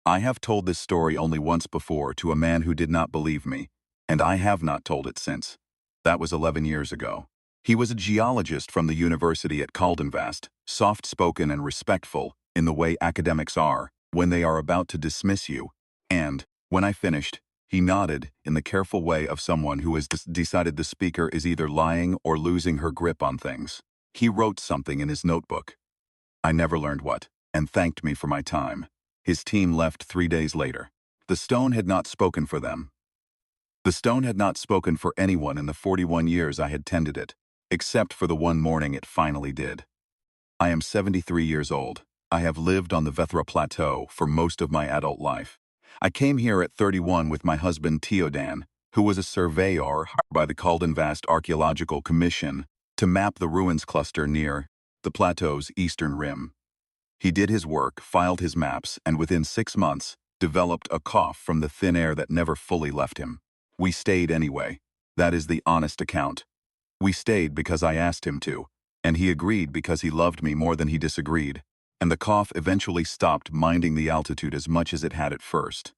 I have told this story only once before to a man who did not believe me, and I have not told it since. That was 11 years ago. He was a geologist from the university at Caldenvast, soft-spoken and respectful in the way academics are when they are about to dismiss you, and, when I finished, he nodded in the careful way of someone who has decided the speaker is either lying or losing her grip on things. He wrote something in his notebook. I never learned what, and thanked me for my time. His team left 3 days later. The stone had not spoken for them. The stone had not spoken for anyone in the 41 years I had tended it, except for the one morning it finally did. I am 73 years old. I have lived on the Vethra Plateau for most of my adult life. I came here at 31 with my husband Teodan, who was a surveyor hired by the Caldenvast Archaeological Commission to map the ruins cluster near the plateau's eastern rim. He did his work, filed his maps, and within 6 months, developed a cough from the thin air that never fully left him. We stayed anyway. That is the honest account. We stayed because I asked him to, and he agreed because he loved me more than he disagreed, and the cough eventually stopped minding the altitude as much as it had at first.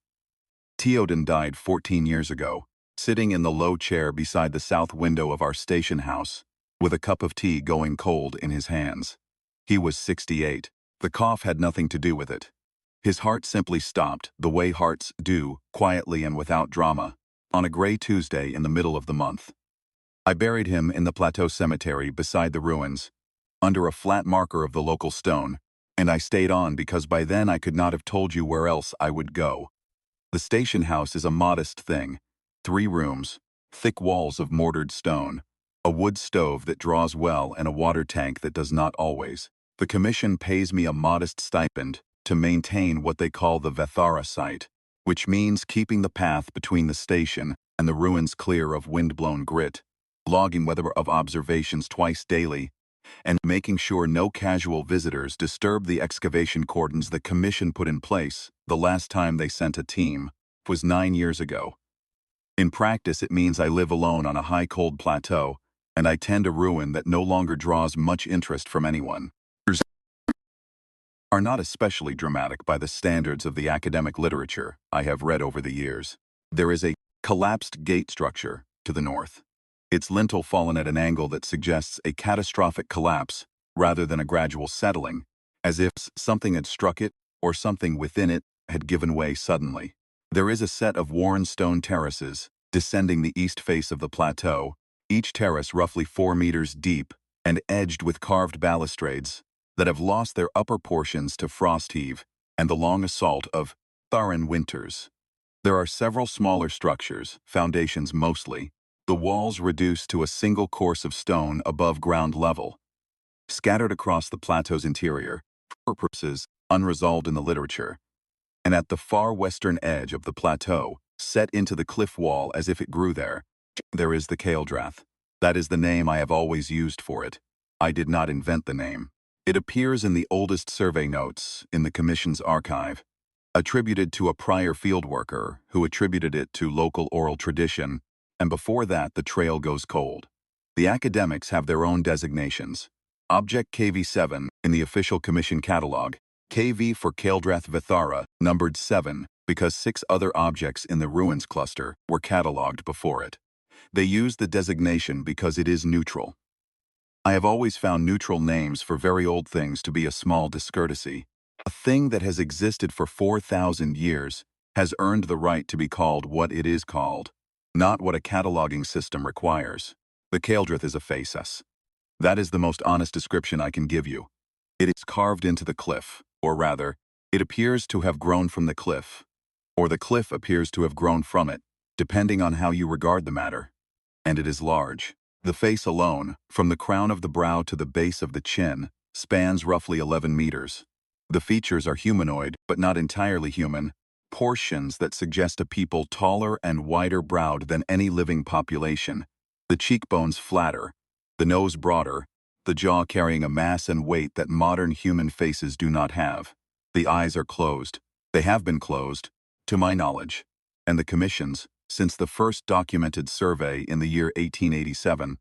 Teodan died 14 years ago, sitting in the low chair beside the south window of our station house, with a cup of tea going cold in his hands. He was 68. The cough had nothing to do with it. His heart simply stopped, the way hearts do, quietly and without drama, on a gray Tuesday in the middle of the month. I buried him in the plateau cemetery beside the ruins, under a flat marker of the local stone, and I stayed on because by then I could not have told you where else I would go. The station house is a modest thing. 3 rooms, thick walls of mortared stone, a wood stove that draws well and a water tank that does not always. The commission pays me a modest stipend to maintain what they call the Vethara site, which means keeping the path between the station and the ruins clear of wind-blown grit, logging weather of observations twice daily, and making sure no casual visitors disturb the excavation cordons the commission put in place the last time they sent a team was 9 years ago. In practice, it means I live alone on a high cold plateau, and I tend a ruin that no longer draws much interest from anyone. Are not especially dramatic by the standards of the academic literature I have read over the years. There is a collapsed gate structure to the north, its lintel fallen at an angle that suggests a catastrophic collapse rather than a gradual settling, as if something had struck it or something within it had given way suddenly. There is a set of worn stone terraces descending the east face of the plateau, each terrace roughly 4 meters deep and edged with carved balustrades that have lost their upper portions to frost heave and the long assault of Tharan winters. There are several smaller structures, foundations mostly, the walls reduced to a single course of stone above ground level, scattered across the plateau's interior, for purposes unresolved in the literature, and at the far western edge of the plateau, set into the cliff wall as if it grew there, there is the Keildrath. That is the name I have always used for it. I did not invent the name. It appears in the oldest survey notes in the Commission's archive, attributed to a prior field worker who attributed it to local oral tradition, and before that the trail goes cold. The academics have their own designations. Object KV7 in the official Commission catalog, KV for Keildrath Vethara, numbered 7 because 6 other objects in the ruins cluster were cataloged before it. They use the designation because it is neutral. I have always found neutral names for very old things to be a small discourtesy. A thing that has existed for 4,000 years has earned the right to be called what it is called, not what a cataloging system requires. The Keildrath is a faeces. That is the most honest description I can give you. It is carved into the cliff, or rather, it appears to have grown from the cliff, or the cliff appears to have grown from it, depending on how you regard the matter. And it is large. The face alone, from the crown of the brow to the base of the chin, spans roughly 11 meters. The features are humanoid, but not entirely human, portions that suggest a people taller and wider-browed than any living population, the cheekbones flatter, the nose broader, the jaw carrying a mass and weight that modern human faces do not have. The eyes are closed. They have been closed, to my knowledge, and the Commission's, since the first documented survey in the year 1887,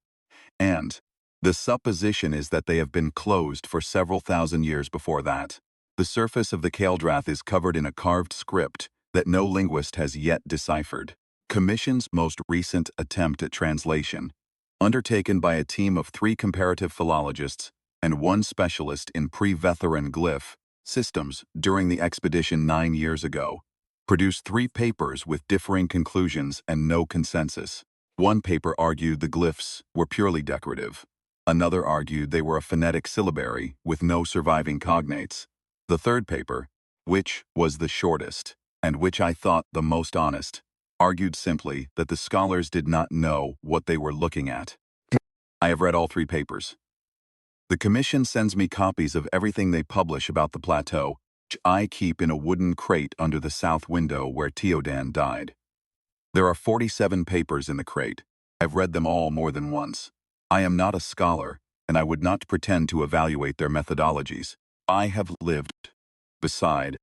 and the supposition is that they have been closed for several thousand years before that. The surface of the Keldраth is covered in a carved script that no linguist has yet deciphered. Commission's most recent attempt at translation, undertaken by a team of 3 comparative philologists and 1 specialist in pre-Vetheran glyph systems during the expedition 9 years ago, produced 3 papers with differing conclusions and no consensus. One paper argued the glyphs were purely decorative. Another argued they were a phonetic syllabary with no surviving cognates. The third paper, which was the shortest, and which I thought the most honest, argued simply that the scholars did not know what they were looking at. I have read all 3 papers. The Commission sends me copies of everything they publish about the plateau, which I keep in a wooden crate under the south window where Théoden died. There are 47 papers in the crate. I've read them all more than once. I am not a scholar, and I would not pretend to evaluate their methodologies. I have lived beside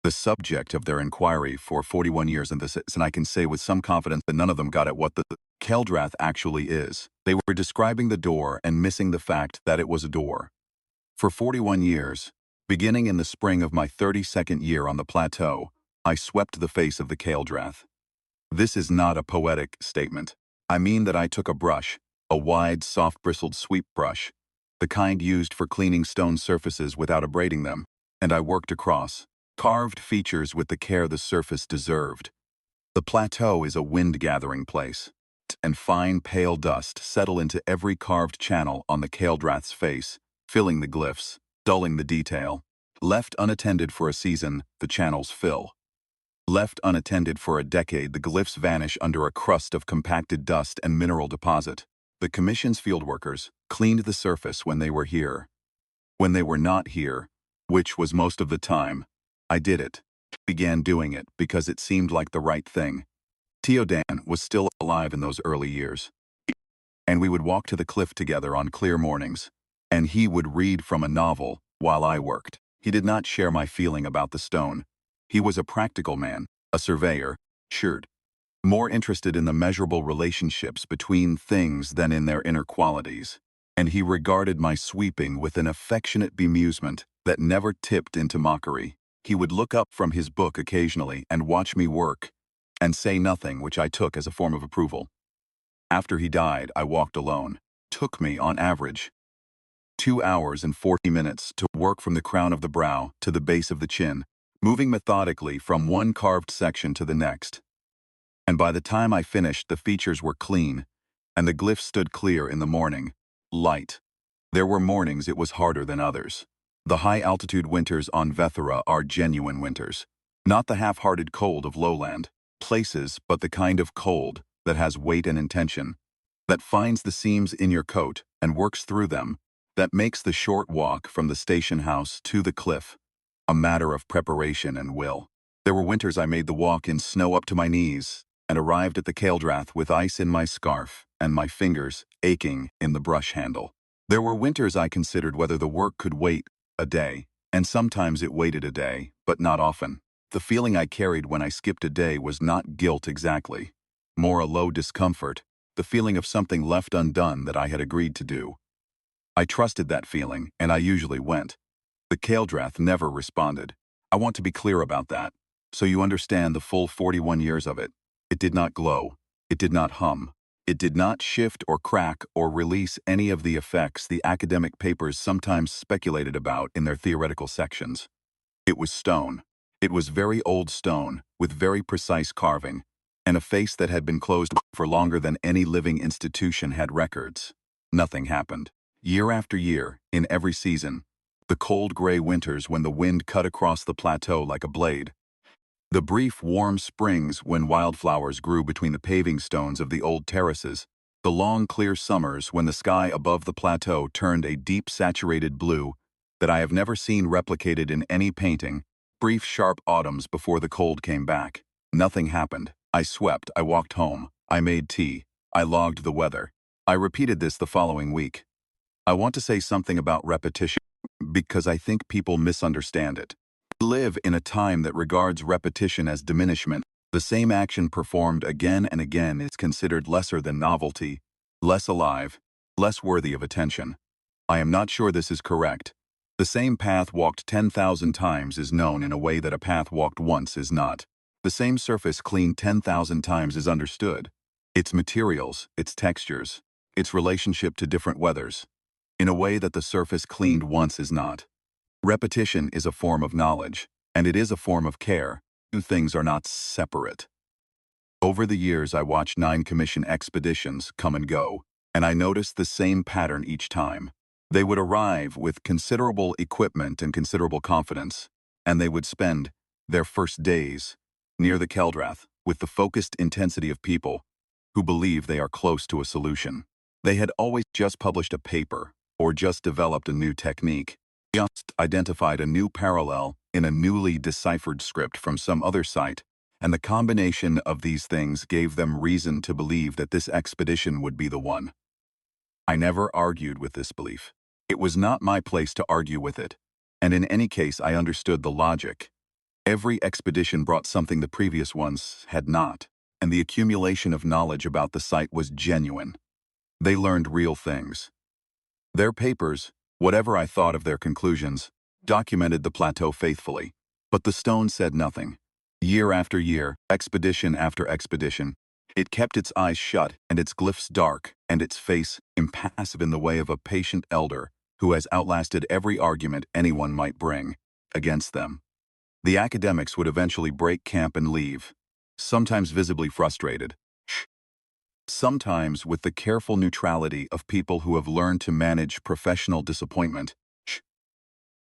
the subject of their inquiry for 41 years in this, and I can say with some confidence that none of them got at what the Keldраth actually is. They were describing the door and missing the fact that it was a door. For 41 years, beginning in the spring of my 32nd year on the plateau, I swept the face of the Keldраth. This is not a poetic statement. I mean that I took a brush, a wide, soft-bristled sweep brush, the kind used for cleaning stone surfaces without abrading them, and I worked across, carved features with the care the surface deserved. The plateau is a wind-gathering place, and fine, pale dust settle into every carved channel on the Keldраth's face, filling the glyphs, dulling the detail. Left unattended for a season, the channels fill. Left unattended for a decade, the glyphs vanish under a crust of compacted dust and mineral deposit. The Commission's fieldworkers cleaned the surface when they were here. When they were not here, which was most of the time, I did it. Began doing it because it seemed like the right thing. Théoden was still alive in those early years. And we would walk to the cliff together on clear mornings, and he would read from a novel while I worked. He did not share my feeling about the stone. He was a practical man, a surveyor, shrewd, more interested in the measurable relationships between things than in their inner qualities. And he regarded my sweeping with an affectionate bemusement that never tipped into mockery. He would look up from his book occasionally and watch me work, and say nothing, which I took as a form of approval. After he died, I walked alone. Took me, on average, 2 hours and 40 minutes to work from the crown of the brow to the base of the chin, moving methodically from one carved section to the next. And by the time I finished, the features were clean, and the glyph stood clear in the morning, light. There were mornings it was harder than others. The high-altitude winters on Vethera are genuine winters, not the half-hearted cold of lowland places, but the kind of cold that has weight and intention, that finds the seams in your coat and works through them, that makes the short walk from the station house to the cliff a matter of preparation and will. There were winters I made the walk in snow up to my knees and arrived at the Keldраth with ice in my scarf and my fingers aching in the brush handle. There were winters I considered whether the work could wait a day, and sometimes it waited a day, but not often. The feeling I carried when I skipped a day was not guilt exactly, more a low discomfort, the feeling of something left undone that I had agreed to do. I trusted that feeling, and I usually went. The Keldраth never responded. I want to be clear about that, so you understand the full 41 years of it. It did not glow. It did not hum. It did not shift or crack or release any of the effects the academic papers sometimes speculated about in their theoretical sections. It was stone. It was very old stone, with very precise carving, and a face that had been closed for longer than any living institution had records. Nothing happened. Year after year, in every season, the cold gray winters when the wind cut across the plateau like a blade, the brief warm springs when wildflowers grew between the paving stones of the old terraces, the long clear summers when the sky above the plateau turned a deep saturated blue that I have never seen replicated in any painting, brief sharp autumns before the cold came back. Nothing happened. I swept, I walked home, I made tea, I logged the weather. I repeated this the following week. I want to say something about repetition because I think people misunderstand it. We live in a time that regards repetition as diminishment. The same action performed again and again is considered lesser than novelty, less alive, less worthy of attention. I am not sure this is correct, The same path walked 10,000 times is known in a way that a path walked once is not. The same surface cleaned 10,000 times is understood. Its materials, its textures, its relationship to different weathers, in a way that the surface cleaned once is not. Repetition is a form of knowledge, and it is a form of care. Two things are not separate. Over the years I watched 9 commission expeditions come and go, and I noticed the same pattern each time. They would arrive with considerable equipment and considerable confidence, and they would spend their first days near the Keldrath with the focused intensity of people who believe they are close to a solution. They had always just published a paper or just developed a new technique, just identified a new parallel in a newly deciphered script from some other site, and the combination of these things gave them reason to believe that this expedition would be the one. I never argued with this belief. It was not my place to argue with it, and in any case I understood the logic. Every expedition brought something the previous ones had not, and the accumulation of knowledge about the site was genuine. They learned real things. Their papers, whatever I thought of their conclusions, documented the plateau faithfully, but the stone said nothing. Year after year, expedition after expedition, it kept its eyes shut and its glyphs dark and its face impassive in the way of a patient elder who has outlasted every argument anyone might bring against them. The academics would eventually break camp and leave, sometimes visibly frustrated, sometimes with the careful neutrality of people who have learned to manage professional disappointment.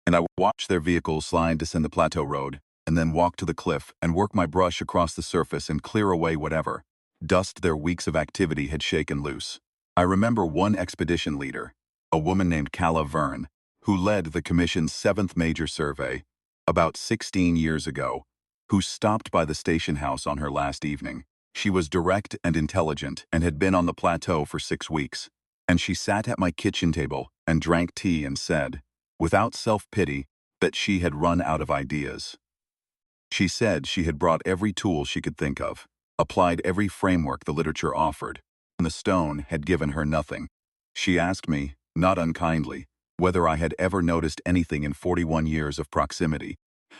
And I would watch their vehicles slide descend the plateau road, and then walk to the cliff and work my brush across the surface and clear away whatever dust their weeks of activity had shaken loose. I remember one expedition leader, a woman named Calla Verne, who led the Commission's 7th major survey, about 16 years ago, who stopped by the station house on her last evening. She was direct and intelligent and had been on the plateau for 6 weeks, and she sat at my kitchen table and drank tea and said, without self-pity, that she had run out of ideas. She said she had brought every tool she could think of, applied every framework the literature offered, and the stone had given her nothing. She asked me, not unkindly, whether I had ever noticed anything in 41 years of proximity.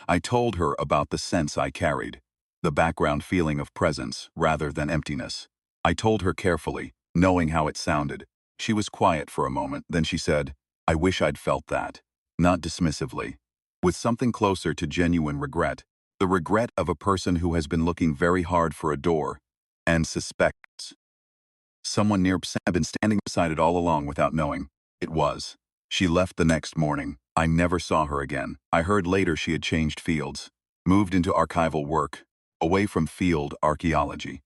I told her about the sense I carried, the background feeling of presence rather than emptiness. I told her carefully, knowing how it sounded. She was quiet for a moment, then she said, I wish I'd felt that. Not dismissively. With something closer to genuine regret, the regret of a person who has been looking very hard for a door and suspects someone near had been standing beside it all along without knowing. It was. She left the next morning. I never saw her again. I heard later she had changed fields, moved into archival work, away from field archaeology.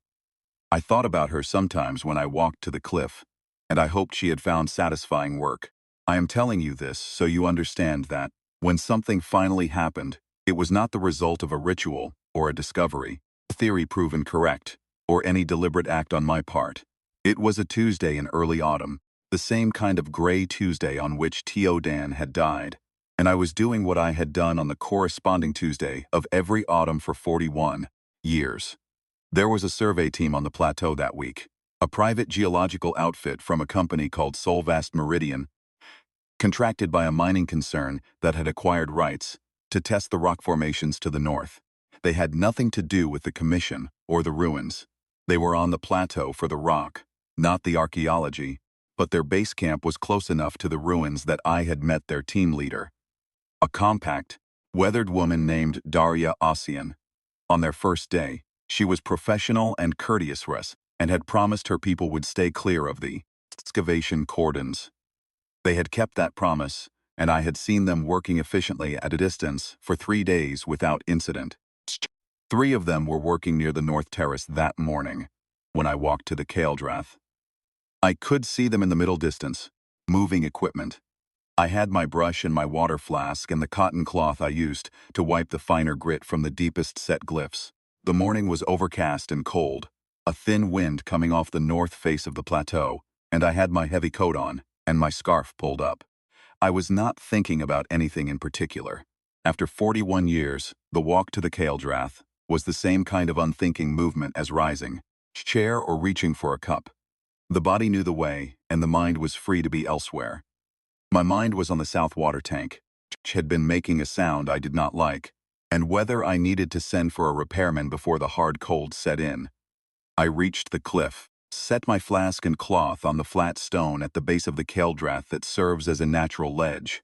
I thought about her sometimes when I walked to the cliff, and I hoped she had found satisfying work. I am telling you this so you understand that, when something finally happened, it was not the result of a ritual or a discovery, a theory proven correct, or any deliberate act on my part. It was a Tuesday in early autumn, the same kind of gray Tuesday on which Teodan had died, and I was doing what I had done on the corresponding Tuesday of every autumn for 41 years. There was a survey team on the plateau that week, a private geological outfit from a company called Solvast Meridian, contracted by a mining concern that had acquired rights to test the rock formations to the north. They had nothing to do with the commission or the ruins. They were on the plateau for the rock, not the archaeology, but their base camp was close enough to the ruins that I had met their team leader, a compact, weathered woman named Daria Ossian. On their first day, she was professional and courteous and had promised her people would stay clear of the excavation cordons. They had kept that promise, and I had seen them working efficiently at a distance for 3 days without incident. 3 of them were working near the North Terrace that morning, when I walked to the Keldrath. I could see them in the middle distance, moving equipment. I had my brush and my water flask and the cotton cloth I used to wipe the finer grit from the deepest set glyphs. The morning was overcast and cold, a thin wind coming off the north face of the plateau, and I had my heavy coat on and my scarf pulled up. I was not thinking about anything in particular. After 41 years, the walk to the Keldrath was the same kind of unthinking movement as rising, chair or reaching for a cup. The body knew the way, and the mind was free to be elsewhere. My mind was on the south water tank, had been making a sound I did not like, and whether I needed to send for a repairman before the hard cold set in. I reached the cliff, set my flask and cloth on the flat stone at the base of the Keldrathe that serves as a natural ledge.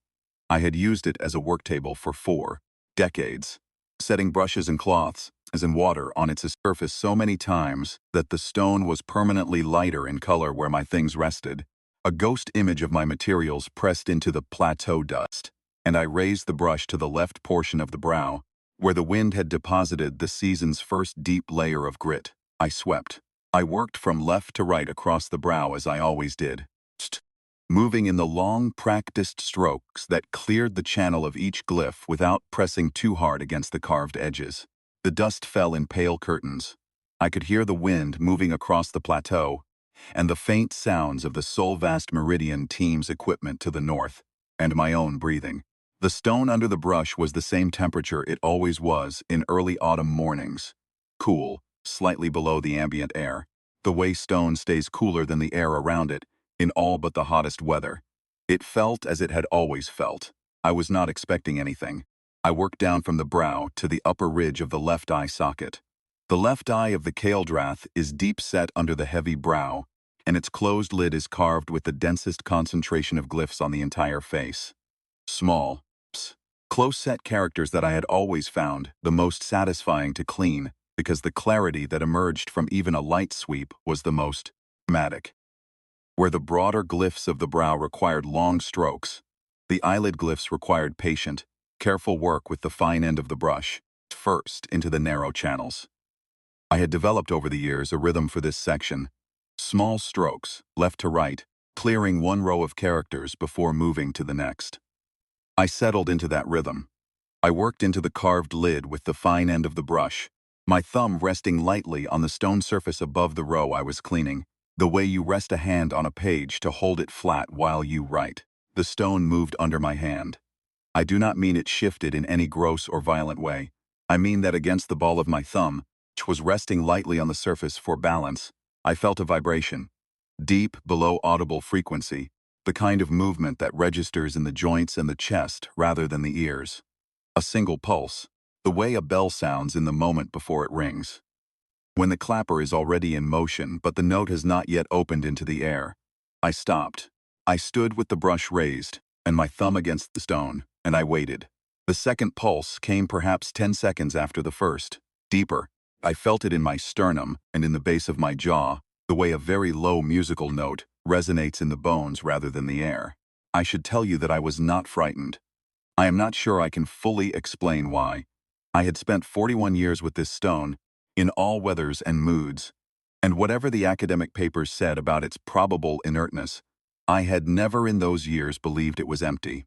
I had used it as a work table for 4 decades, setting brushes and cloths, as in water, on its surface so many times that the stone was permanently lighter in color where my things rested. A ghost image of my materials pressed into the plateau dust, and I raised the brush to the left portion of the brow, where the wind had deposited the season's first deep layer of grit. I swept. I worked from left to right across the brow as I always did, moving in the long, practiced strokes that cleared the channel of each glyph without pressing too hard against the carved edges. The dust fell in pale curtains. I could hear the wind moving across the plateau, and the faint sounds of the Solvast Meridian team's equipment to the north, and my own breathing. The stone under the brush was the same temperature it always was in early autumn mornings. Cool, slightly below the ambient air. The way stone stays cooler than the air around it, in all but the hottest weather. It felt as it had always felt. I was not expecting anything. I worked down from the brow to the upper ridge of the left eye socket. The left eye of the Keldrathe is deep set under the heavy brow, and its closed lid is carved with the densest concentration of glyphs on the entire face. Small, close-set characters that I had always found the most satisfying to clean, because the clarity that emerged from even a light sweep was the most dramatic. Where the broader glyphs of the brow required long strokes, the eyelid glyphs required patient, careful work with the fine end of the brush, first into the narrow channels. I had developed over the years a rhythm for this section. Small strokes, left to right, clearing one row of characters before moving to the next. I settled into that rhythm. I worked into the carved lid with the fine end of the brush, my thumb resting lightly on the stone surface above the row I was cleaning, the way you rest a hand on a page to hold it flat while you write. The stone moved under my hand. I do not mean it shifted in any gross or violent way. I mean that against the ball of my thumb, which was resting lightly on the surface for balance, I felt a vibration. Deep, below audible frequency, the kind of movement that registers in the joints and the chest rather than the ears. A single pulse, the way a bell sounds in the moment before it rings. When the clapper is already in motion but the note has not yet opened into the air. I stopped. I stood with the brush raised, and my thumb against the stone, and I waited. The second pulse came perhaps 10 seconds after the first, deeper. I felt it in my sternum and in the base of my jaw, the way a very low musical note resonates in the bones rather than the air. I should tell you that I was not frightened. I am not sure I can fully explain why. I had spent 41 years with this stone, in all weathers and moods, and whatever the academic papers said about its probable inertness, I had never in those years believed it was empty.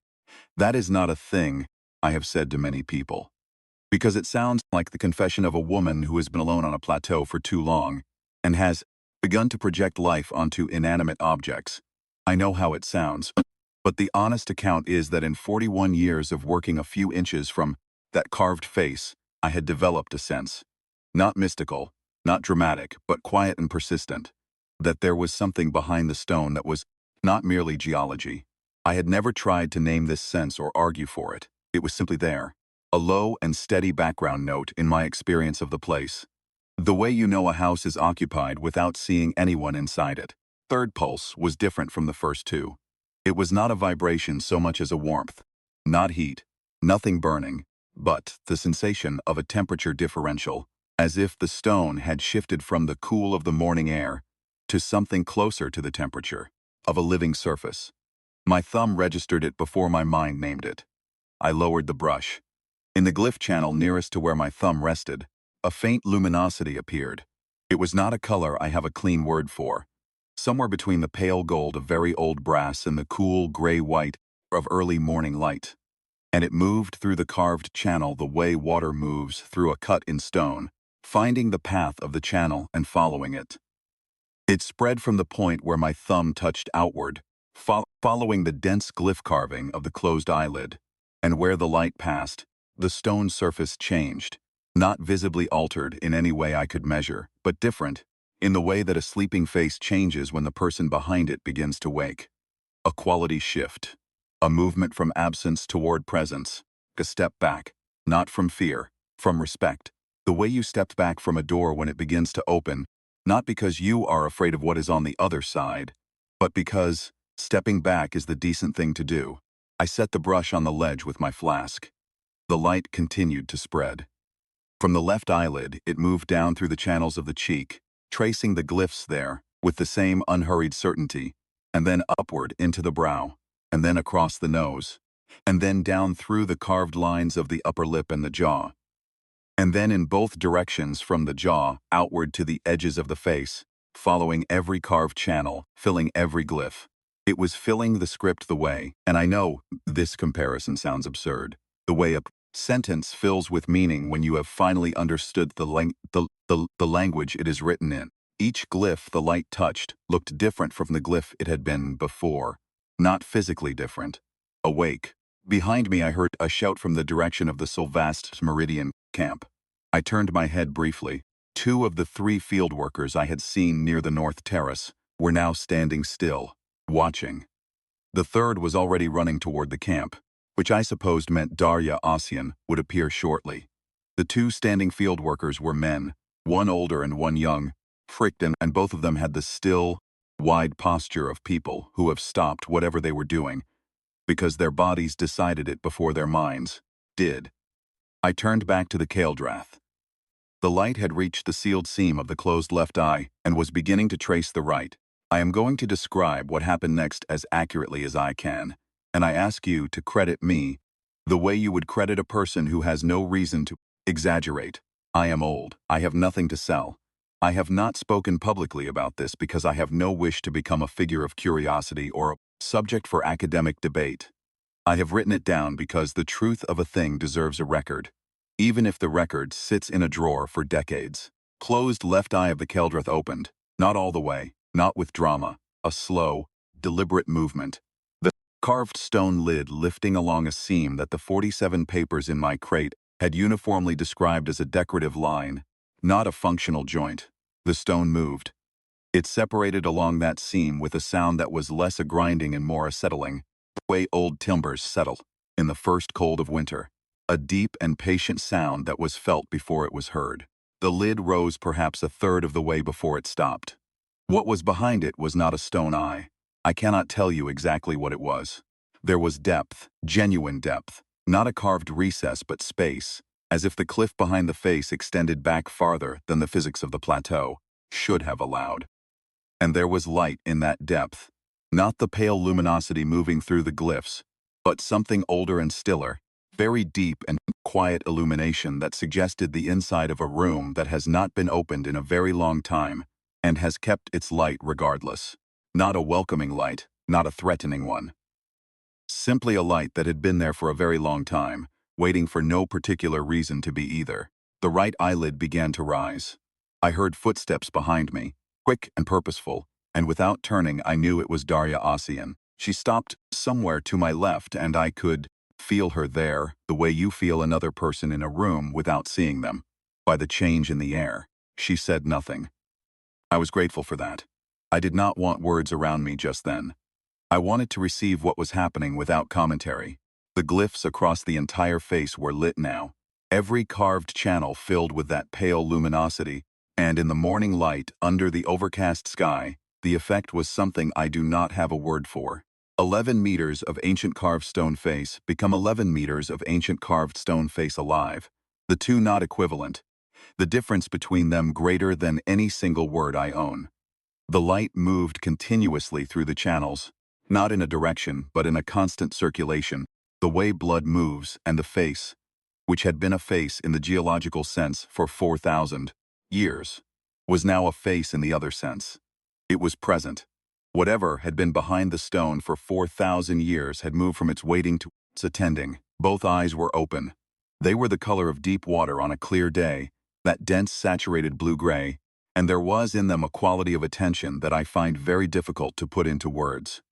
That is not a thing I have said to many people, because it sounds like the confession of a woman who has been alone on a plateau for too long and has begun to project life onto inanimate objects. I know how it sounds, but the honest account is that in 41 years of working a few inches from that carved face, I had developed a sense, not mystical, not dramatic, but quiet and persistent, that there was something behind the stone that was not merely geology. I had never tried to name this sense or argue for it. It was simply there, a low and steady background note in my experience of the place. The way you know a house is occupied without seeing anyone inside it. Third pulse was different from the first two. It was not a vibration so much as a warmth, not heat, nothing burning, but the sensation of a temperature differential, as if the stone had shifted from the cool of the morning air to something closer to the temperature of a living surface. My thumb registered it before my mind named it. I lowered the brush. In the glyph channel nearest to where my thumb rested, a faint luminosity appeared. It was not a color I have a clean word for. Somewhere between the pale gold of very old brass and the cool gray-white of early morning light. And it moved through the carved channel the way water moves through a cut in stone, finding the path of the channel and following it. It spread from the point where my thumb touched outward, following the dense glyph carving of the closed eyelid, and where the light passed, the stone surface changed, not visibly altered in any way I could measure, but different, in the way that a sleeping face changes when the person behind it begins to wake. A quality shift. A movement from absence toward presence. A step back. Not from fear, from respect. The way you stepped back from a door when it begins to open, not because you are afraid of what is on the other side, but because stepping back is the decent thing to do. I set the brush on the ledge with my flask. The light continued to spread. From the left eyelid, it moved down through the channels of the cheek, tracing the glyphs there with the same unhurried certainty, and then upward into the brow, and then across the nose, and then down through the carved lines of the upper lip and the jaw, and then in both directions from the jaw outward to the edges of the face, following every carved channel, filling every glyph. It was filling the script the way, and I know this comparison sounds absurd, the way a sentence fills with meaning when you have finally understood the language it is written in. Each glyph the light touched looked different from the glyph it had been before, not physically different. Awake. Behind me I heard a shout from the direction of the Sylvast Meridian camp. I turned my head briefly. 2 of the 3 field workers I had seen near the North Terrace were now standing still, watching. The 3rd was already running toward the camp, which I supposed meant Darya Ossian would appear shortly. The 2 standing field workers were men, one older and one young, fricked, and both of them had the still, wide posture of people who have stopped whatever they were doing, because their bodies decided it before their minds did. I turned back to the Kaeldrath. The light had reached the sealed seam of the closed left eye and was beginning to trace the right. I am going to describe what happened next as accurately as I can, and I ask you to credit me the way you would credit a person who has no reason to exaggerate. I am old. I have nothing to sell. I have not spoken publicly about this because I have no wish to become a figure of curiosity or a subject for academic debate. I have written it down because the truth of a thing deserves a record, even if the record sits in a drawer for decades. Closed left eye of the Keldrith opened, not all the way, not with drama, a slow, deliberate movement. The carved stone lid lifting along a seam that the 47 papers in my crate had uniformly described as a decorative line, not a functional joint. The stone moved. It separated along that seam with a sound that was less a grinding and more a settling, the way old timbers settle in the first cold of winter. A deep and patient sound that was felt before it was heard. The lid rose perhaps a third of the way before it stopped. What was behind it was not a stone eye. I cannot tell you exactly what it was. There was depth, genuine depth, not a carved recess but space, as if the cliff behind the face extended back farther than the physics of the plateau should have allowed. And there was light in that depth, not the pale luminosity moving through the glyphs, but something older and stiller, very deep and quiet illumination that suggested the inside of a room that has not been opened in a very long time and has kept its light regardless. Not a welcoming light, not a threatening one. Simply a light that had been there for a very long time, waiting for no particular reason to be either. The right eyelid began to rise. I heard footsteps behind me, quick and purposeful, and without turning I knew it was Darya Ossian. She stopped somewhere to my left and I could feel her there, the way you feel another person in a room without seeing them. By the change in the air. She said nothing. I was grateful for that. I did not want words around me just then. I wanted to receive what was happening without commentary. The glyphs across the entire face were lit now, every carved channel filled with that pale luminosity, and in the morning light under the overcast sky, the effect was something I do not have a word for. 11 meters of ancient carved stone face become 11 meters of ancient carved stone face alive, the two not equivalent, the difference between them greater than any single word I own. The light moved continuously through the channels, not in a direction but in a constant circulation, the way blood moves, and the face, which had been a face in the geological sense for 4,000 years, was now a face in the other sense. It was present. Whatever had been behind the stone for 4,000 years had moved from its waiting to its attending. Both eyes were open. They were the color of deep water on a clear day, that dense saturated blue-gray, and there was in them a quality of attention that I find very difficult to put into words.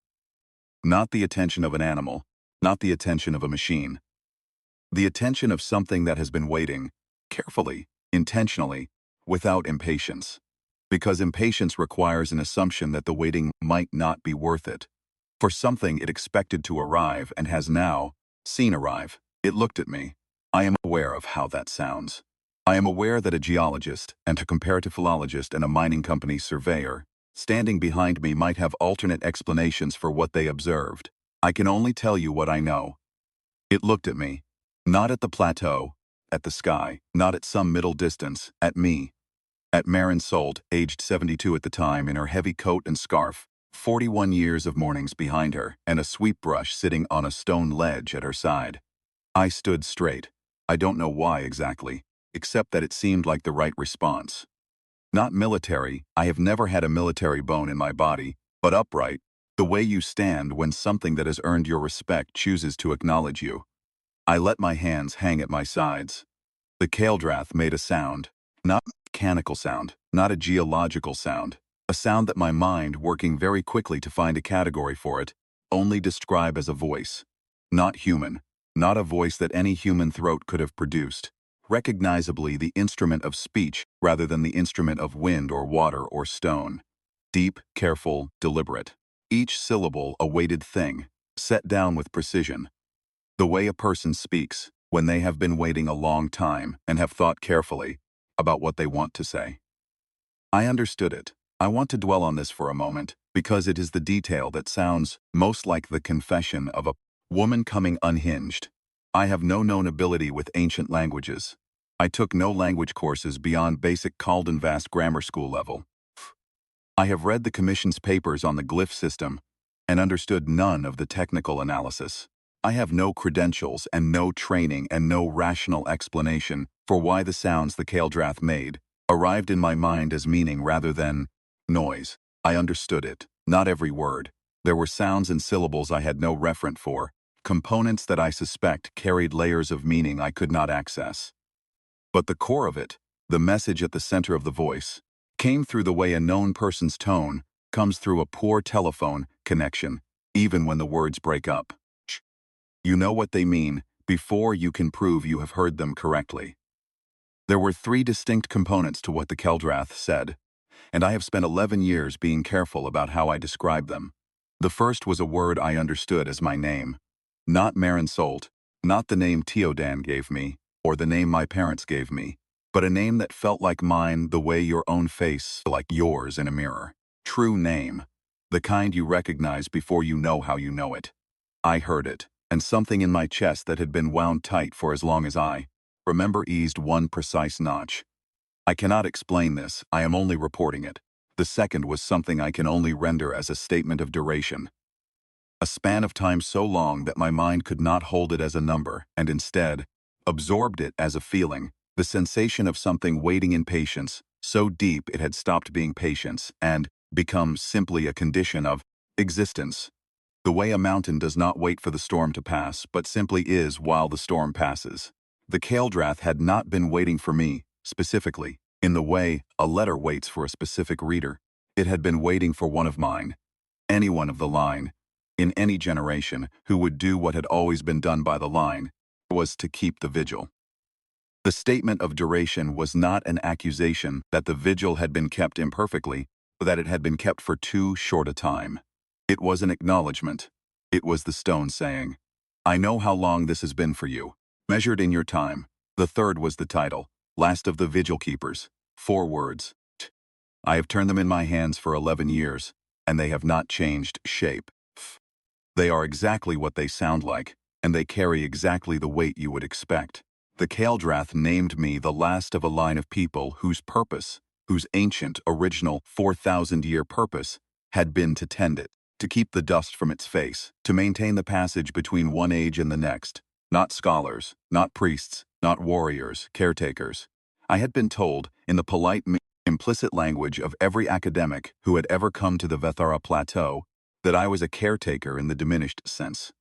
Not the attention of an animal, not the attention of a machine. The attention of something that has been waiting, carefully, intentionally, without impatience. Because impatience requires an assumption that the waiting might not be worth it. For something it expected to arrive and has now seen arrive. It looked at me. I am aware of how that sounds. I am aware that a geologist and a comparative philologist and a mining company surveyor standing behind me might have alternate explanations for what they observed. I can only tell you what I know. It looked at me. Not at the plateau, at the sky, not at some middle distance, at me. At Marin Solt, aged 72 at the time, in her heavy coat and scarf, 41 years of mornings behind her, and a sweep brush sitting on a stone ledge at her side. I stood straight. I don't know why exactly, except that it seemed like the right response. Not military, I have never had a military bone in my body, but upright, the way you stand when something that has earned your respect chooses to acknowledge you. I let my hands hang at my sides. The Kael'drath made a sound. Not a mechanical sound, not a geological sound. A sound that my mind, working very quickly to find a category for it, only describe as a voice. Not human. Not a voice that any human throat could have produced. Recognizably the instrument of speech rather than the instrument of wind or water or stone. Deep, careful, deliberate. Each syllable a weighted thing, set down with precision. The way a person speaks when they have been waiting a long time and have thought carefully about what they want to say. I understood it. I want to dwell on this for a moment because it is the detail that sounds most like the confession of a woman coming unhinged. I have no known ability with ancient languages. I took no language courses beyond basic Caldenvast grammar school level. I have read the Commission's papers on the glyph system and understood none of the technical analysis. I have no credentials and no training and no rational explanation for why the sounds the Kael'drath made arrived in my mind as meaning rather than noise. I understood it, not every word. There were sounds and syllables I had no referent for, components that I suspect carried layers of meaning I could not access. But the core of it, the message at the center of the voice, came through the way a known person's tone comes through a poor telephone connection, even when the words break up. You know what they mean before you can prove you have heard them correctly. There were 3 distinct components to what the Kael'drath said, and I have spent 11 years being careful about how I describe them. The first was a word I understood as my name. Not Marin Solt, not the name Teodan gave me, or the name my parents gave me, but a name that felt like mine the way your own face like yours in a mirror. True name. The kind you recognize before you know how you know it. I heard it, and something in my chest that had been wound tight for as long as I remember eased one precise notch. I cannot explain this, I am only reporting it. The second was something I can only render as a statement of duration. A span of time so long that my mind could not hold it as a number, and instead absorbed it as a feeling, the sensation of something waiting in patience, so deep it had stopped being patience and become simply a condition of existence. The way a mountain does not wait for the storm to pass, but simply is while the storm passes. The Kael'drath had not been waiting for me, specifically, in the way a letter waits for a specific reader. It had been waiting for one of mine, anyone of the line, in any generation, who would do what had always been done by the line, was to keep the vigil. The statement of duration was not an accusation that the vigil had been kept imperfectly, or that it had been kept for too short a time. It was an acknowledgement. It was the stone saying, I know how long this has been for you, measured in your time. The third was the title, Last of the Vigil-Keepers. 4 words. I have turned them in my hands for 11 years, and they have not changed shape. They are exactly what they sound like, and they carry exactly the weight you would expect. The Kael'drath named me the last of a line of people whose purpose, whose ancient, original 4,000-year purpose, had been to tend it, to keep the dust from its face, to maintain the passage between one age and the next. Not scholars, not priests, not warriors, caretakers. I had been told, in the polite, implicit language of every academic who had ever come to the Vethara Plateau, that I was a caretaker in the diminished sense.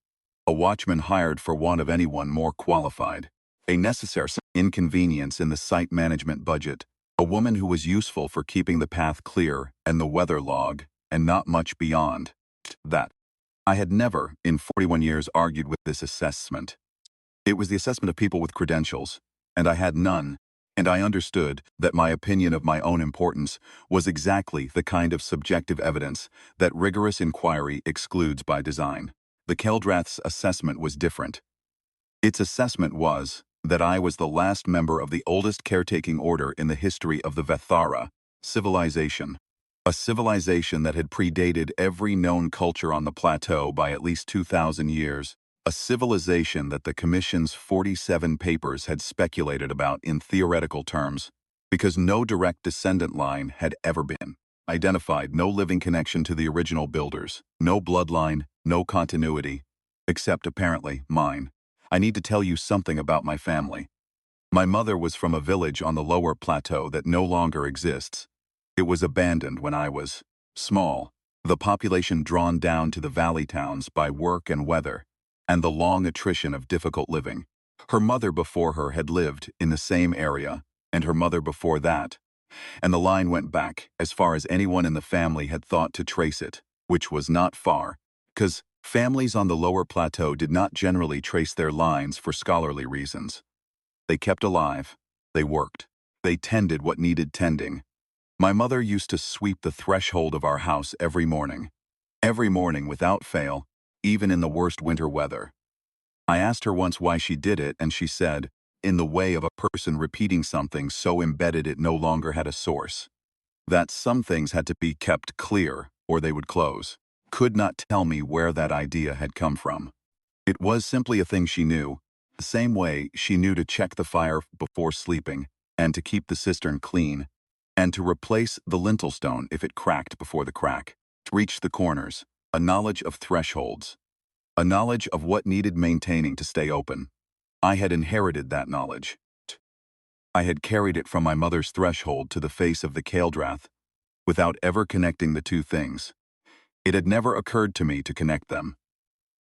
A watchman hired for want of anyone more qualified. A necessary inconvenience in the site management budget. A woman who was useful for keeping the path clear and the weather log, and not much beyond that. I had never, in 41 years, argued with this assessment. It was the assessment of people with credentials, and I had none. And I understood that my opinion of my own importance was exactly the kind of subjective evidence that rigorous inquiry excludes by design. The Keldrath's assessment was different. Its assessment was that I was the last member of the oldest caretaking order in the history of the Vethara civilization, a civilization that had predated every known culture on the plateau by at least 2,000 years, a civilization that the Commission's 47 papers had speculated about in theoretical terms, because no direct descendant line had ever been identified, no living connection to the original builders, no bloodline, no continuity, except apparently mine. I need to tell you something about my family. My mother was from a village on the lower plateau that no longer exists. It was abandoned when I was small, the population drawn down to the valley towns by work and weather, and the long attrition of difficult living. Her mother before her had lived in the same area, and her mother before that, and the line went back as far as anyone in the family had thought to trace it, which was not far, because families on the lower plateau did not generally trace their lines for scholarly reasons. They kept alive, they worked, they tended what needed tending. My mother used to sweep the threshold of our house every morning without fail, even in the worst winter weather. I asked her once why she did it, and she said, in the way of a person repeating something so embedded it no longer had a source, that some things had to be kept clear or they would close. Could not tell me where that idea had come from. It was simply a thing she knew, the same way she knew to check the fire before sleeping, and to keep the cistern clean, and to replace the lintel stone if it cracked before the crack, to reach the corners, a knowledge of thresholds, a knowledge of what needed maintaining to stay open. I had inherited that knowledge. I had carried it from my mother's threshold to the face of the Keldrath, without ever connecting the two things. It had never occurred to me to connect them.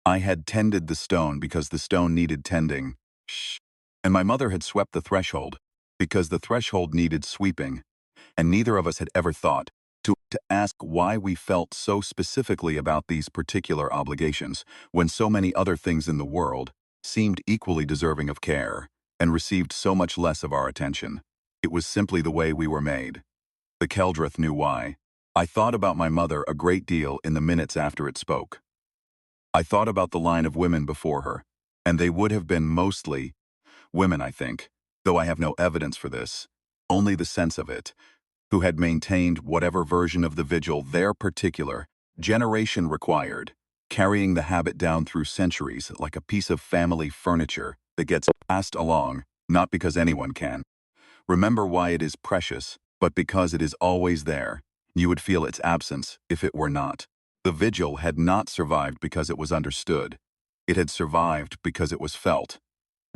I had tended the stone because the stone needed tending. Shh. And my mother had swept the threshold because the threshold needed sweeping, and neither of us had ever thought to ask why we felt so specifically about these particular obligations when so many other things in the world seemed equally deserving of care and received so much less of our attention. It was simply the way we were made. The Keldrath knew why. I thought about my mother a great deal in the minutes after it spoke. I thought about the line of women before her, and they would have been mostly women, I think, though I have no evidence for this, only the sense of it, who had maintained whatever version of the vigil their particular generation required, carrying the habit down through centuries like a piece of family furniture that gets passed along, not because anyone can remember why it is precious, but because it is always there. You would feel its absence if it were not. The vigil had not survived because it was understood. It had survived because it was felt.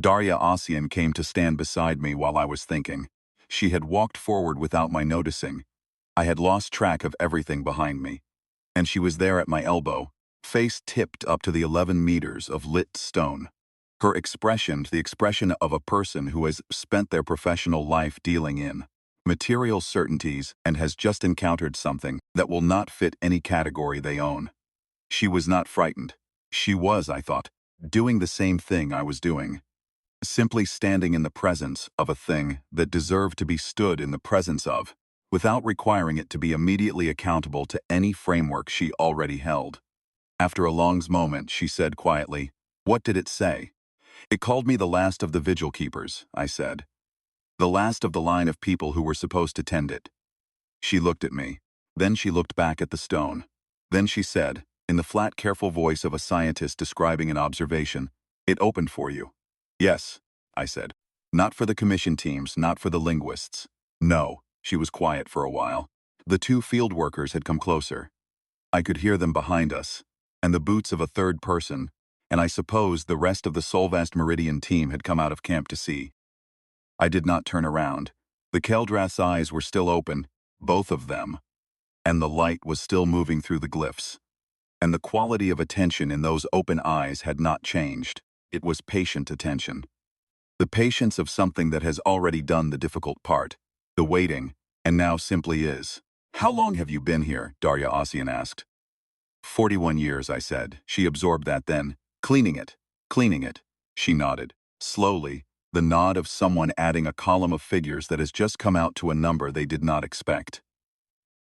Darya Ossian came to stand beside me while I was thinking. She had walked forward without my noticing. I had lost track of everything behind me. And she was there at my elbow, face tipped up to the 11 meters of lit stone. Her expression, the expression of a person who has spent their professional life dealing in material certainties and has just encountered something that will not fit any category they own. She was not frightened. She was, I thought, doing the same thing I was doing. Simply standing in the presence of a thing that deserved to be stood in the presence of, without requiring it to be immediately accountable to any framework she already held. After a long moment, she said quietly, "What did it say?" "It called me the last of the Vigil-Keepers," I said. "The last of the line of people who were supposed to tend it." She looked at me. Then she looked back at the stone. Then she said, in the flat, careful voice of a scientist describing an observation, "It opened for you." "Yes," I said. "Not for the commission teams, not for the linguists." "No." She was quiet for a while. The two field workers had come closer. I could hear them behind us, and the boots of a third person, and I suppose the rest of the Solvast Meridian team had come out of camp to see. I did not turn around. The Keldrath's eyes were still open, both of them, and the light was still moving through the glyphs. And the quality of attention in those open eyes had not changed. It was patient attention. The patience of something that has already done the difficult part, the waiting, and now simply is. "How long have you been here?" Darya Ossian asked. 41 years, I said. She absorbed that then. Cleaning it. She nodded. Slowly, the nod of someone adding a column of figures that has just come out to a number they did not expect.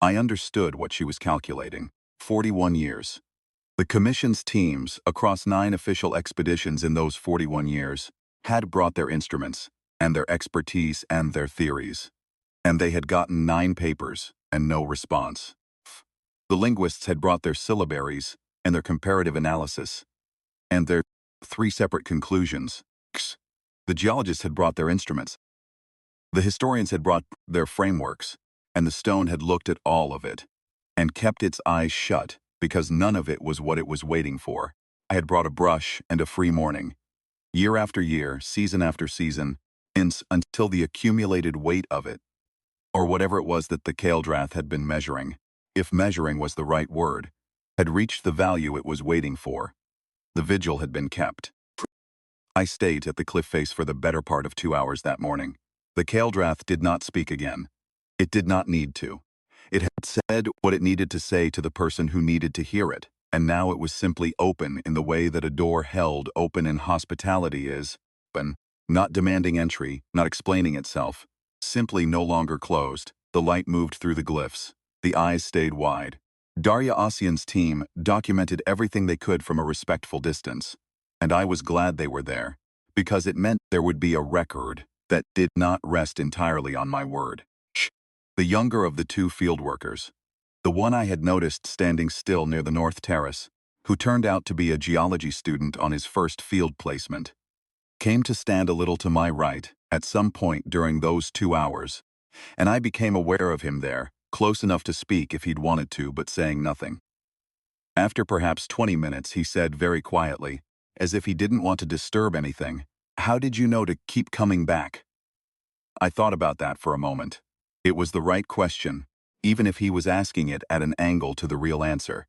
I understood what she was calculating. 41 years. The Commission's teams, across 9 official expeditions in those 41 years, had brought their instruments, and their expertise and their theories. And they had gotten 9 papers, and no response. The linguists had brought their syllabaries, and their comparative analysis, and their 3 separate conclusions. The geologists had brought their instruments. The historians had brought their frameworks, and the stone had looked at all of it, and kept its eyes shut, because none of it was what it was waiting for. I had brought a brush and a free morning. Year after year, season after season, until the accumulated weight of it, or whatever it was that the Kaeldrath had been measuring, if measuring was the right word, had reached the value it was waiting for. The vigil had been kept. I stayed at the cliff face for the better part of 2 hours that morning. The Kaeldrath did not speak again. It did not need to. It had said what it needed to say to the person who needed to hear it, and now it was simply open in the way that a door held open in hospitality is open, not demanding entry, not explaining itself, simply no longer closed. The light moved through the glyphs. The eyes stayed wide. Darya Ossian's team documented everything they could from a respectful distance, and I was glad they were there, because it meant there would be a record that did not rest entirely on my word. The younger of the 2 field workers, the one I had noticed standing still near the North Terrace, who turned out to be a geology student on his first field placement, came to stand a little to my right at some point during those 2 hours, and I became aware of him there, close enough to speak if he'd wanted to, but saying nothing. After perhaps 20 minutes, he said very quietly, as if he didn't want to disturb anything, "How did you know to keep coming back?" I thought about that for a moment. It was the right question, even if he was asking it at an angle to the real answer.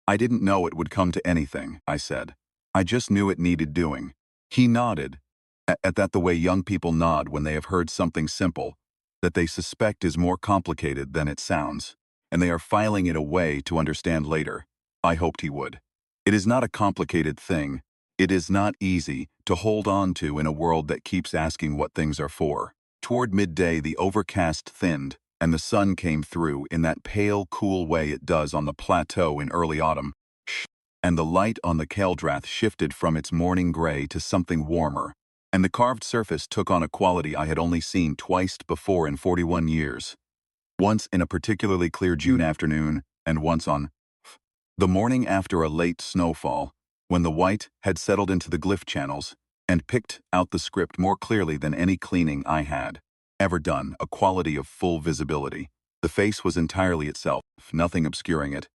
"I didn't know it would come to anything," I said. "I just knew it needed doing." He nodded, at that the way young people nod when they have heard something simple, that they suspect is more complicated than it sounds, and they are filing it away to understand later. I hoped he would. It is not a complicated thing. It is not easy to hold on to in a world that keeps asking what things are for. Toward midday, the overcast thinned, and the sun came through in that pale, cool way it does on the plateau in early autumn, and the light on the Kaeldrath shifted from its morning gray to something warmer, and the carved surface took on a quality I had only seen twice before in 41 years. Once in a particularly clear June afternoon, and once on the morning after a late snowfall, when the white had settled into the glyph channels and picked out the script more clearly than any cleaning I had ever done, a quality of full visibility. The face was entirely itself, nothing obscuring it,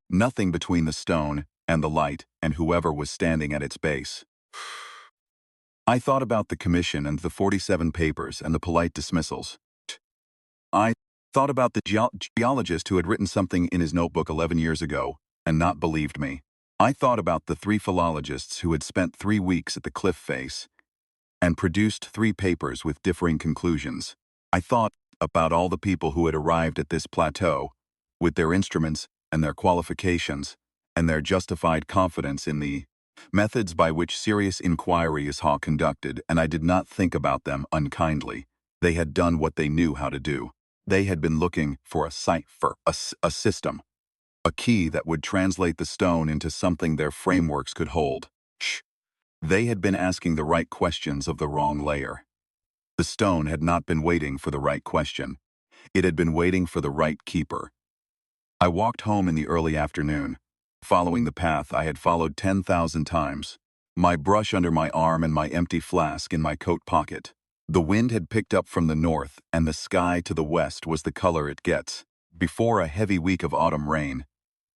nothing between the stone and the light and whoever was standing at its base. I thought about the commission and the 47 papers and the polite dismissals. I thought about the geologist who had written something in his notebook 11 years ago and not believed me. I thought about the 3 philologists who had spent 3 weeks at the cliff face and produced 3 papers with differing conclusions. I thought about all the people who had arrived at this plateau with their instruments and their qualifications and their justified confidence in the methods by which serious inquiry is conducted, and I did not think about them unkindly. They had done what they knew how to do. They had been looking for a cipher, a system, a key that would translate the stone into something their frameworks could hold. They had been asking the right questions of the wrong layer. The stone had not been waiting for the right question. It had been waiting for the right keeper. I walked home in the early afternoon, following the path I had followed 10,000 times, my brush under my arm and my empty flask in my coat pocket. The wind had picked up from the north, and the sky to the west was the color it gets before a heavy week of autumn rain.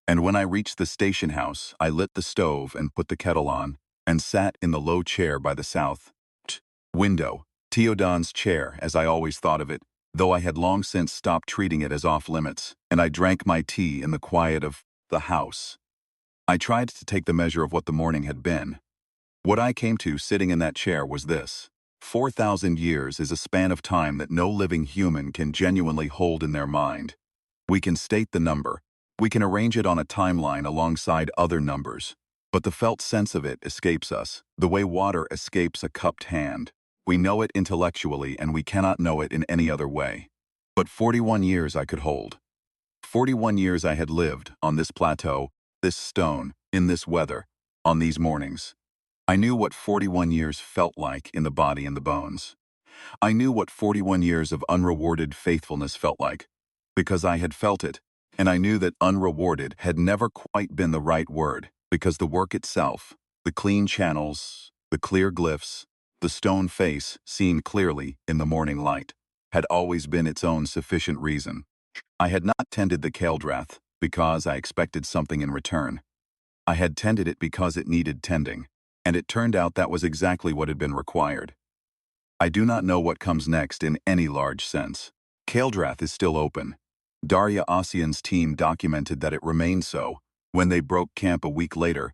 And when I reached the station house, I lit the stove and put the kettle on, and sat in the low chair by the south window, Teodan's chair, as I always thought of it, though I had long since stopped treating it as off-limits, and I drank my tea in the quiet of the house. I tried to take the measure of what the morning had been. What I came to sitting in that chair was this: 4,000 years is a span of time that no living human can genuinely hold in their mind. We can state the number. We can arrange it on a timeline alongside other numbers, but the felt sense of it escapes us, the way water escapes a cupped hand. We know it intellectually and we cannot know it in any other way. But 41 years I could hold. 41 years I had lived on this plateau, this stone, in this weather, on these mornings. I knew what 41 years felt like in the body and the bones. I knew what 41 years of unrewarded faithfulness felt like, because I had felt it, and I knew that unrewarded had never quite been the right word, because the work itself, the clean channels, the clear glyphs, the stone face seen clearly in the morning light, had always been its own sufficient reason. I had not tended the Keldrath because I expected something in return. I had tended it because it needed tending, and it turned out that was exactly what had been required. I do not know what comes next in any large sense. Keldrath is still open. Darya Ossian's team documented that it remained so when they broke camp a week later,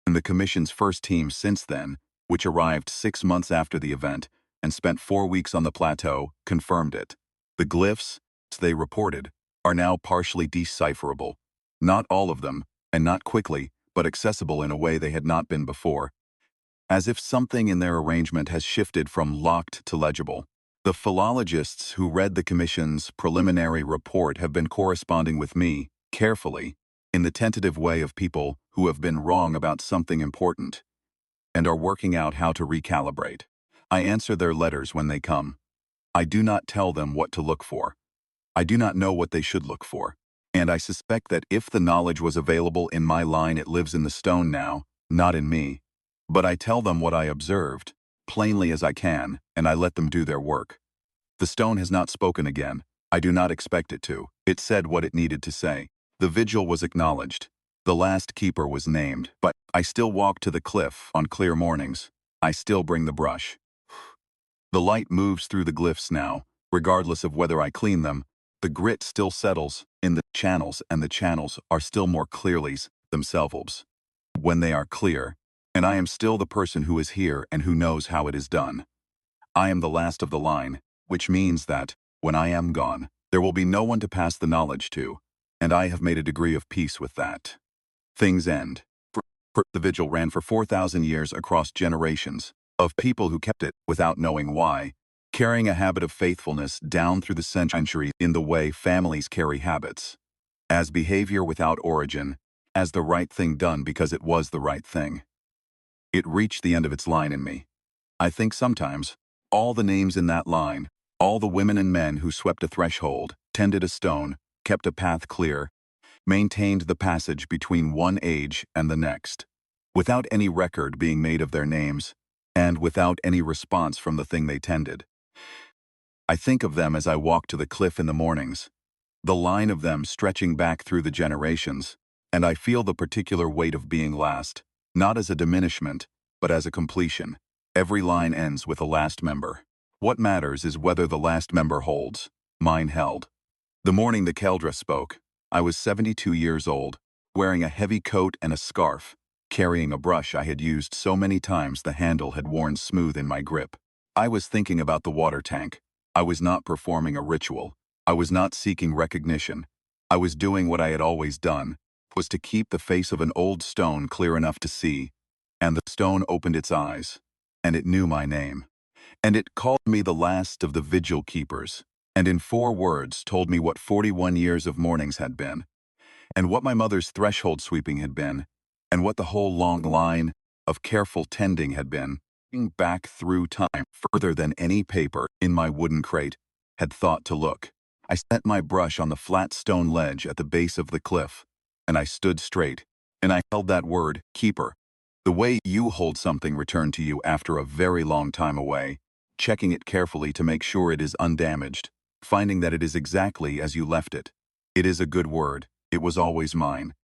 and the Commission's first team since then, which arrived 6 months after the event and spent 4 weeks on the plateau, confirmed it. The glyphs, they reported, are now partially decipherable. Not all of them, and not quickly, but accessible in a way they had not been before, as if something in their arrangement has shifted from locked to legible. The philologists who read the Commission's preliminary report have been corresponding with me, carefully, in the tentative way of people who have been wrong about something important, and are working out how to recalibrate. I answer their letters when they come. I do not tell them what to look for. I do not know what they should look for, and I suspect that if the knowledge was available in my line, it lives in the stone now, not in me. But I tell them what I observed, plainly as I can, and I let them do their work. The stone has not spoken again. I do not expect it to. It said what it needed to say. The vigil was acknowledged. The last keeper was named, but I still walk to the cliff on clear mornings. I still bring the brush. The light moves through the glyphs now, regardless of whether I clean them. The grit still settles in the channels, and the channels are still more clearly themselves when they are clear. And I am still the person who is here and who knows how it is done. I am the last of the line, which means that, when I am gone, there will be no one to pass the knowledge to, and I have made a degree of peace with that. Things end. The vigil ran for 4,000 years across generations of people who kept it without knowing why, carrying a habit of faithfulness down through the centuries in the way families carry habits, as behavior without origin, as the right thing done because it was the right thing. It reached the end of its line in me. I think sometimes, all the names in that line, all the women and men who swept a threshold, tended a stone, kept a path clear, maintained the passage between one age and the next, without any record being made of their names, and without any response from the thing they tended. I think of them as I walk to the cliff in the mornings, the line of them stretching back through the generations, and I feel the particular weight of being last, not as a diminishment, but as a completion. Every line ends with a last member. What matters is whether the last member holds. Mine held. The morning the Keldra spoke, I was 72 years old, wearing a heavy coat and a scarf, carrying a brush I had used so many times the handle had worn smooth in my grip. I was thinking about the water tank. I was not performing a ritual. I was not seeking recognition. I was doing what I had always done, was to keep the face of an old stone clear enough to see, and the stone opened its eyes, and it knew my name, and it called me the last of the Vigil-Keepers, and in 4 words told me what 41 years of mornings had been, and what my mother's threshold sweeping had been, and what the whole long line of careful tending had been, back through time further than any paper in my wooden crate had thought to look. I set my brush on the flat stone ledge at the base of the cliff, and I stood straight, and I held that word, keeper, the way you hold something returned to you after a very long time away, checking it carefully to make sure it is undamaged, finding that it is exactly as you left it. It is a good word. It was always mine.